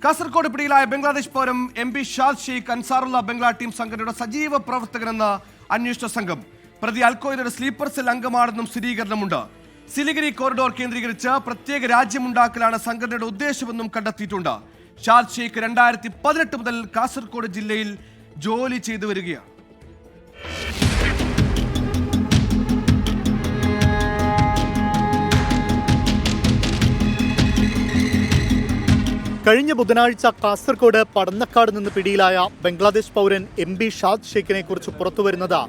കാസർഗോഡ് പിടിയിലായ Bangladesh പൗരം MP ഷാദ് Sheikh Ansarullah Bangla team സംഘടനയുടെ സജീവ പ്രവർത്തകനെന്ന അന്വേഷണ സംഘം. പ്രതി അൽഖ്വയ്ദയുടെ സ്ലീപ്പർ സെൽ അംഗമാണെന്നും സ്ഥിരീകരണമുണ്ട്. സിലിഗുരി കോറിഡോർ കേന്ദ്രീകരിച്ച് പ്രത്യേക രാജ്യമുണ്ടാക്കലാണ് സംഘടനയുടെ ഉദ്ദേശമെന്നും കണ്ടെത്തിയിട്ടുണ്ട്. ഷാദ് ഷെയ്ഖ് 2018 മുതൽ കാസർഗോഡ് ജില്ലയിൽ ജോലി ചെയ്തു വരികയാണ്. കഴിഞ്ഞ ബുധനാഴ്ച കാസർഗോഡ് പടന്നക്കാട് നിന്ന് പിടിയിലായ ബംഗ്ലാദേശ് പൗരൻ MP ഷാദ് ഷെയ്ഖിനെ കുറിച്ച് പുറത്തുവരുന്നത്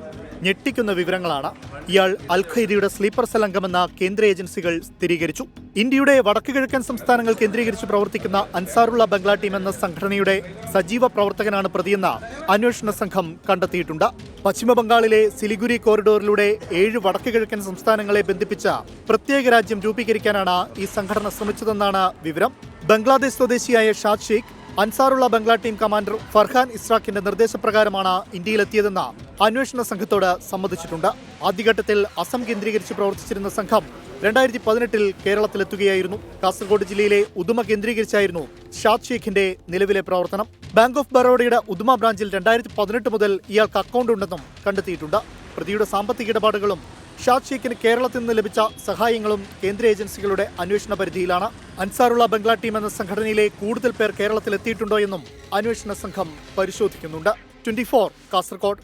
ഞെട്ടിക്കുന്ന വിവരങ്ങളാണ്. ഇയാൾ അൽഖ്വയ്ദയുടെ സ്ലീപ്പർ സെൽ അംഗമെന്ന കേന്ദ്ര ഏജൻസികൾ സ്ഥിരീകരിച്ചു. ഇന്ത്യയുടെ വടക്കുകിഴക്കൻ സംസ്ഥാനങ്ങൾ കേന്ദ്രീകരിച്ച് പ്രവർത്തിക്കുന്ന അൻസാറുള്ള ബംഗ്ലാ ടീം എന്ന സംഘടനയുടെ സജീവ പ്രവർത്തകനാണ് പ്രതിയെന്ന് അന്വേഷണ സംഘം കണ്ടെത്തിയിട്ടുണ്ട്. പശ്ചിമബംഗാളിലെ സിലിഗുരി കോറിഡോറിലൂടെ 7 വടക്കുകിഴക്കൻ സംസ്ഥാനങ്ങളെ ബന്ധിപ്പിച്ച പ്രത്യേക രാജ്യം രൂപീകരിക്കാനാണ് ഈ സംഘടന ശ്രമിച്ചതെന്നാണ് വിവരം. ബംഗ്ലാദേശ് സ്വദേശിയായ ഷാദ് ഷെയ്ഖ് അൻസാറുള്ള ബംഗ്ലാ ടീം കമാൻഡർ ഫർഹാൻ ഇസ്രാഖിന്റെ നിർദ്ദേശപ്രകാരമാണ് ഇന്ത്യയിലെത്തിയതെന്ന് അന്വേഷണ സംഘത്തോട് സമ്മതിച്ചിട്ടുണ്ട്. ആദ്യഘട്ടത്തിൽ അസം കേന്ദ്രീകരിച്ച് പ്രവർത്തിച്ചിരുന്ന സംഘം 2018 കേരളത്തിലെത്തുകയായിരുന്നു. കാസർഗോഡ് ജില്ലയിലെ ഉദുമ കേന്ദ്രീകരിച്ചായിരുന്നു ഷാദ് ഷെയ്ഖിന്റെ നിലവിലെ പ്രവർത്തനം. ബാങ്ക് ഓഫ് ബറോഡയുടെ ഉദുമ ബ്രാഞ്ചിൽ 2018 മുതൽ ഇയാൾക്ക് അക്കൗണ്ട് ഉണ്ടെന്നും കണ്ടെത്തിയിട്ടുണ്ട്. പ്രതിയുടെ സാമ്പത്തിക ഇടപാടുകളും ഷാദ് ഷെയ്ഖിന് കേരളത്തിൽ നിന്ന് ലഭിച്ച സഹായങ്ങളും കേന്ദ്ര ഏജൻസികളുടെ അന്വേഷണ പരിധിയിലാണ്. അൻസാറുള്ള ബംഗ്ലാ ടീം എന്ന സംഘടനയിലെ കൂടുതൽ പേർ കേരളത്തിൽ എത്തിയിട്ടുണ്ടോ എന്നും അന്വേഷണ സംഘം പരിശോധിക്കുന്നുണ്ട്. 24 കാസർഗോഡ്.